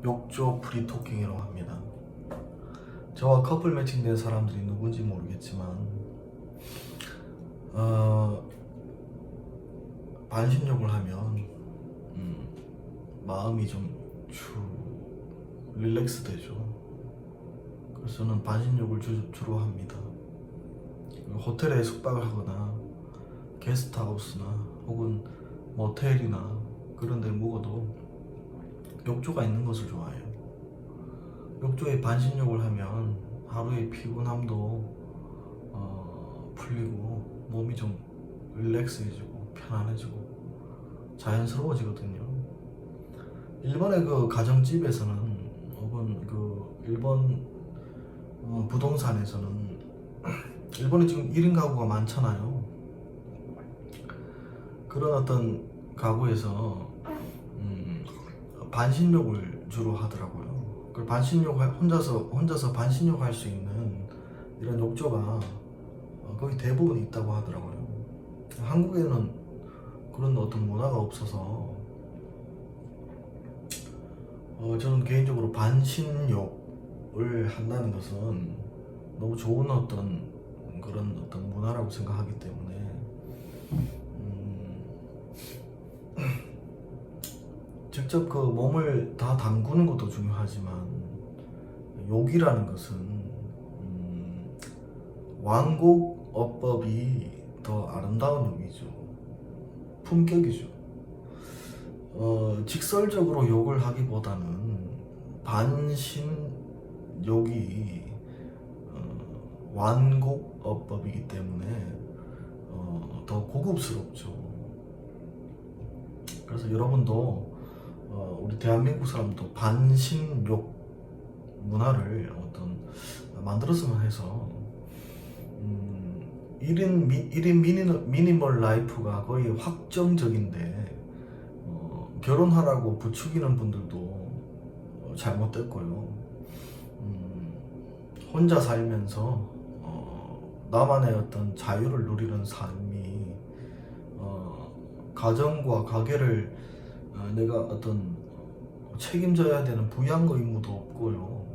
욕조 프리토킹이라고 합니다. 저와 커플 매칭된 사람들이 누군지 모르겠지만 반신욕을 하면 마음이 좀 릴렉스 되죠. 그래서 저는 반신욕을 주로 합니다. 호텔에 숙박을 하거나 게스트하우스나 혹은 모텔이나 그런 데 묵어도 욕조가 있는 것을 좋아해요. 욕조에 반신욕을 하면 하루의 피곤함도 풀리고 몸이 좀 릴렉스해지고 편안해지고 자연스러워지거든요. 일본의 그 가정집에서는 혹은 그 일본 부동산에서는 일본에 지금 1인 가구가 많잖아요. 그런 어떤 가구에서 반신욕을 주로 하더라고요. 그 반신욕 혼자서 반신욕 할 수 있는 이런 욕조가 거의 대부분 있다고 하더라고요. 한국에는 그런 어떤 문화가 없어서 저는 개인적으로 반신욕을 한다는 것은 너무 좋은 어떤 그런 어떤 문화라고 생각하기 때문에 직접 그 몸을 다 담그는 것도 중요하지만 욕이라는 것은 완곡어법이 더 아름다운 욕이죠. 품격이죠. 직설적으로 욕을 하기보다는 반신욕이 완곡어법이기 때문에 더 고급스럽죠. 그래서 여러분도 우리 대한민국 사람도 반신욕 문화를 만들었으면 해서 1인 미니멀 라이프가 거의 확정적인데 결혼하라고 부추기는 분들도 잘못됐고요. 혼자 살면서 나만의 어떤 자유를 누리는 삶이 가정과 가계를 내가 어떤 책임져야 되는 부양 의무도 없고요.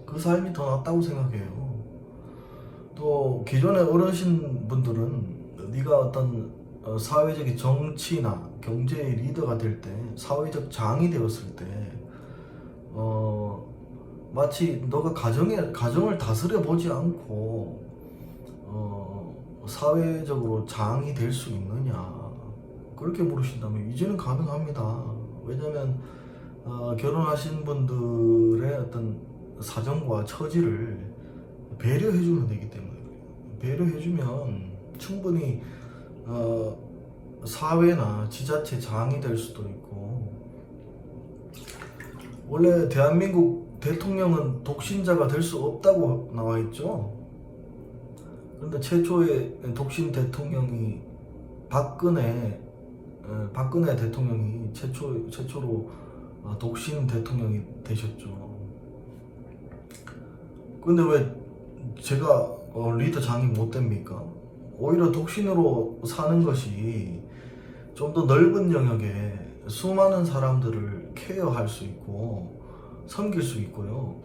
그 삶이 더 낫다고 생각해요. 또 기존의 어르신 분들은 네가 어떤 사회적인 정치나 경제의 리더가 될 때, 사회적 장이 되었을 때 마치 너가 가정을 다스려 보지 않고 사회적으로 장이 될 수 있느냐, 그렇게 물으신다면 이제는 가능합니다. 왜냐면 결혼하신 분들의 어떤 사정과 처지를 배려해주면 되기 때문에 그래요. 배려해주면 충분히 사회나 지자체 장이 될 수도 있고, 원래 대한민국 대통령은 독신자가 될 수 없다고 나와 있죠. 그런데 최초의 독신 대통령이 박근혜 대통령이 최초로 독신 대통령이 되셨죠. 근데 왜 제가 리더 장이 못 됩니까? 오히려 독신으로 사는 것이 좀 더 넓은 영역에 수많은 사람들을 케어할 수 있고 섬길 수 있고요.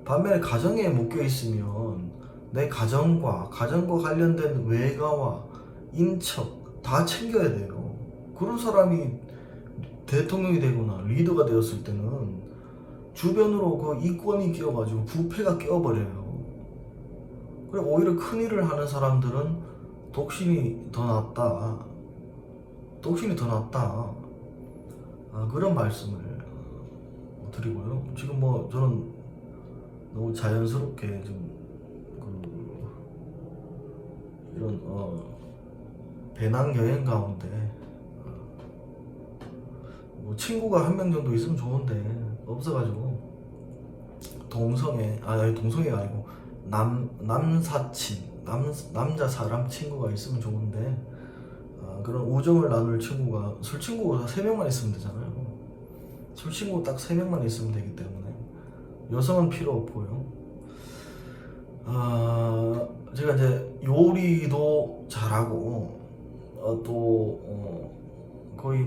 반면에 가정에 묶여 있으면 내 가정과 관련된 외가와 인척 다 챙겨야 돼요. 그런 사람이 대통령이 되거나 리더가 되었을 때는 주변으로 그 이권이 끼어가지고 부패가 끼어버려요. 그래, 오히려 큰일을 하는 사람들은 독신이 더 낫다. 그런 말씀을 드리고요. 지금 저는 너무 자연스럽게 좀 이런 배낭 여행 가운데 친구가 한 명 정도 있으면 좋은데 없어가지고 동성애가 아니고 남사친 남자 사람 친구가 있으면 좋은데 그런 우정을 나눌 친구가 술친구가 3명만 있으면 되잖아요. 술친구 딱 3명만 있으면 되기 때문에 여성은 필요 없고요. 제가 이제 요리도 잘하고 또 거의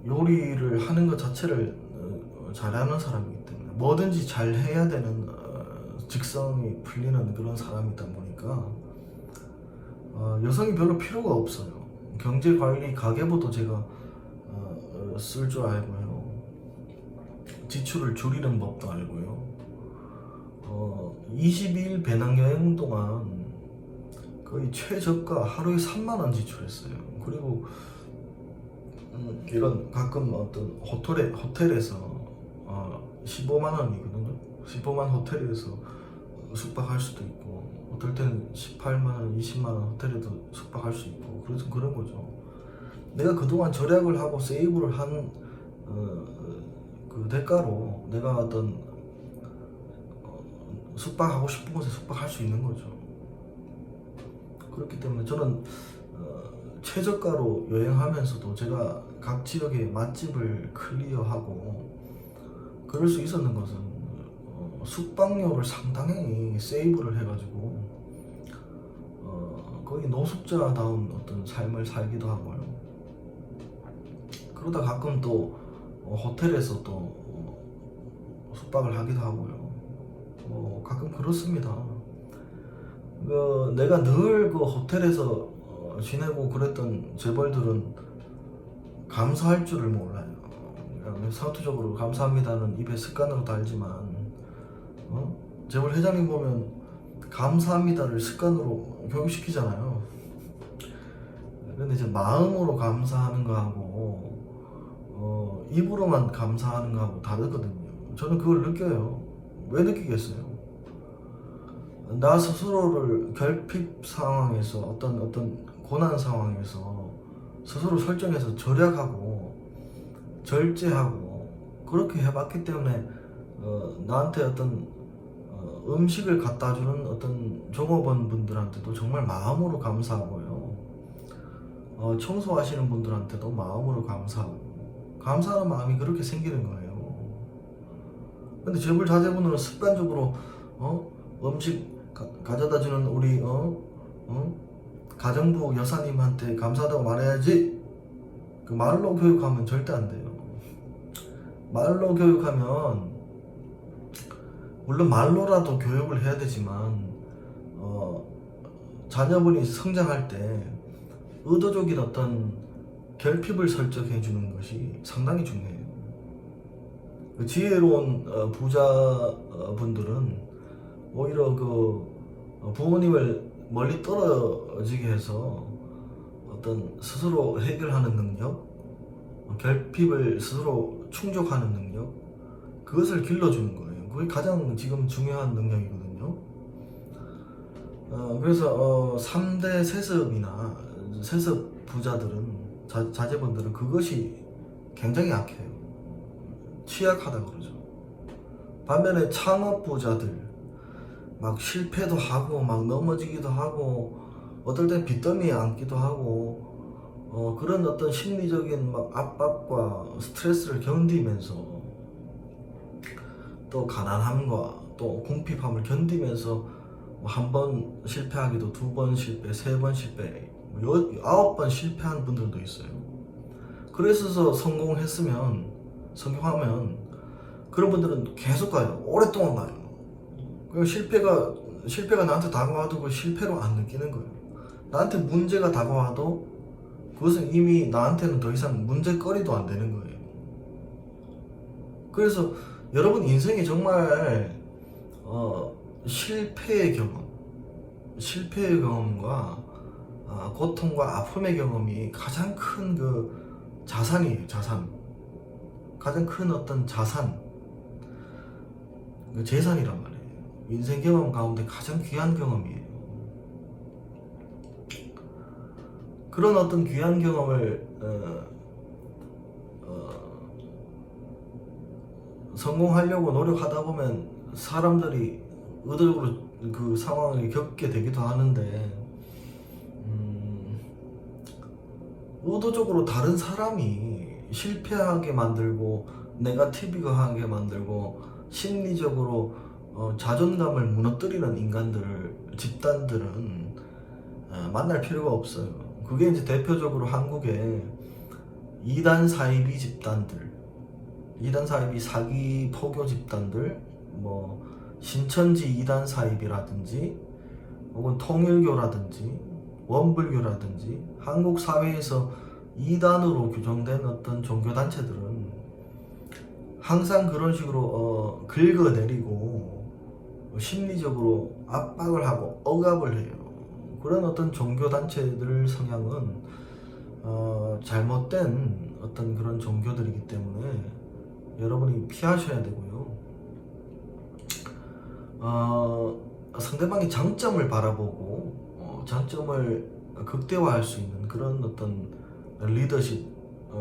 요리를 하는 것 자체를 잘하는 사람이기 때문에 뭐든지 잘 해야 되는 직성이 풀리는 그런 사람이다 보니까 여성이 별로 필요가 없어요. 경제관리 가계부도 제가 쓸 줄 알고요. 지출을 줄이는 법도 알고요. 22일 배낭여행 동안 거의 최저가 하루에 3만원 지출했어요. 그리고 이런 가끔 어떤 호텔에서 15만원이거든요. 15만 호텔에서 숙박할 수도 있고, 어떨 때는 18만원, 20만원 호텔에도 숙박할 수 있고, 그래서 그런 거죠. 내가 그동안 절약을 하고 세이브를 한 그 대가로 내가 어떤 숙박하고 싶은 곳에 숙박할 수 있는 거죠. 그렇기 때문에 저는 최저가로 여행하면서도 제가 각 지역의 맛집을 클리어하고 그럴 수 있었는 것은 숙박료를 상당히 세이브를 해가지고 거의 노숙자다운 어떤 삶을 살기도 하고요. 그러다 가끔 또 호텔에서 또 숙박을 하기도 하고요. 가끔 그렇습니다. 내가 늘 그 호텔에서 지내고 그랬던 재벌들은 감사할 줄을 몰라요. 사투적으로 감사합니다는 입에 습관으로 달지만 재벌 회장님 보면 감사합니다를 습관으로 교육시키잖아요. 근데 이제 마음으로 감사하는 거하고 입으로만 감사하는 거하고 다르거든요. 저는 그걸 느껴요. 왜 느끼겠어요? 나 스스로를 결핍 상황에서 어떤 고난 상황에서 스스로 설정해서 절약하고 절제하고 그렇게 해봤기 때문에 나한테 어떤 음식을 갖다 주는 어떤 종업원 분들한테도 정말 마음으로 감사하고요. 청소하시는 분들한테도 마음으로 감사하고 감사하는 마음이 그렇게 생기는 거예요. 근데 재벌 자제분들은 습관적으로 음식 가져다 주는 우리 가정부 여사님한테 감사하다고 말해야지. 그 말로 교육하면 절대 안 돼요. 말로 교육하면 물론 말로라도 교육을 해야 되지만 자녀분이 성장할 때 의도적인 어떤 결핍을 설정해 주는 것이 상당히 중요해요. 지혜로운 부자분들은 오히려 부모님을 멀리 떨어지게 해서 어떤 스스로 해결하는 능력, 결핍을 스스로 충족하는 능력, 그것을 길러주는 거예요. 그게 가장 지금 중요한 능력이거든요. 그래서 3대 세습이나 세습 부자들은 자제분들은 그것이 굉장히 약해요. 취약하다 그러죠. 반면에 창업 부자들 막 실패도 하고 막 넘어지기도 하고 어떨 땐 빚더미에 앉기도 하고 그런 어떤 심리적인 막 압박과 스트레스를 견디면서 또 가난함과 또 궁핍함을 견디면서 한 번 실패하기도 2번 실패, 3번 실패, 9번 실패한 분들도 있어요. 그래서 성공하면 그런 분들은 계속 가요. 오랫동안 가요. 실패가 나한테 다가와도 그 실패로 안 느끼는 거예요. 나한테 문제가 다가와도 그것은 이미 나한테는 더 이상 문제거리도 안 되는 거예요. 그래서 여러분 인생에 정말 실패의 경험과 고통과 아픔의 경험이 가장 큰 그 자산이에요. 가장 큰 어떤 재산이란 말이에요. 인생 경험 가운데 가장 귀한 경험이에요. 그런 어떤 귀한 경험을 성공하려고 노력하다 보면 사람들이 의도적으로 그 상황을 겪게 되기도 하는데 의도적으로 다른 사람이 실패하게 만들고 네거티브하게 만들고 심리적으로 자존감을 무너뜨리는 집단들은 만날 필요가 없어요. 그게 이제 대표적으로 한국의 2단 사이비 집단들, 이단 사입이 사기 포교 집단들, 뭐 신천지 이단 사입이라든지 혹은 통일교라든지 원불교라든지 한국 사회에서 이단으로 규정된 어떤 종교단체들은 항상 그런 식으로 긁어내리고 심리적으로 압박을 하고 억압을 해요. 그런 어떤 종교단체들 성향은 잘못된 어떤 그런 종교들이기 때문에 여러분이 피하셔야 되고요. 상대방의 장점을 바라보고 장점을 극대화할 수 있는 그런 어떤 리더십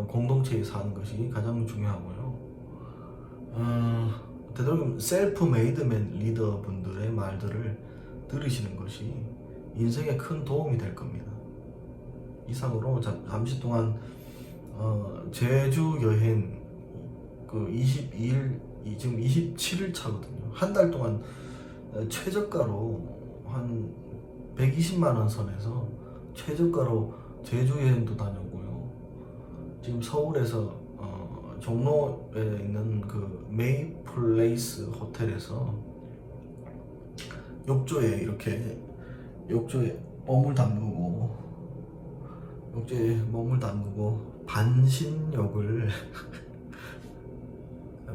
공동체에서 하는 것이 가장 중요하고요. 되도록이면 셀프 메이드맨 리더분들의 말들을 들으시는 것이 인생에 큰 도움이 될 겁니다. 이상으로 잠시 동안 제주 여행 그 22일 지금 27일 차거든요. 한 달 동안 최저가로 한 120만 원 선에서 최저가로 제주 여행도 다녀오고요. 지금 서울에서 종로에 있는 그 메이플레이스 호텔에서 욕조에 몸을 담그고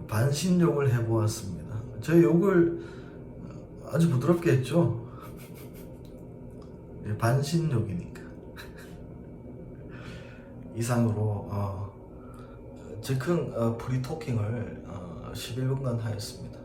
반신욕을 해보았습니다. 제 욕을 아주 부드럽게 했죠. 반신욕이니까. 이상으로 즉흥 프리토킹을 11분간 하였습니다.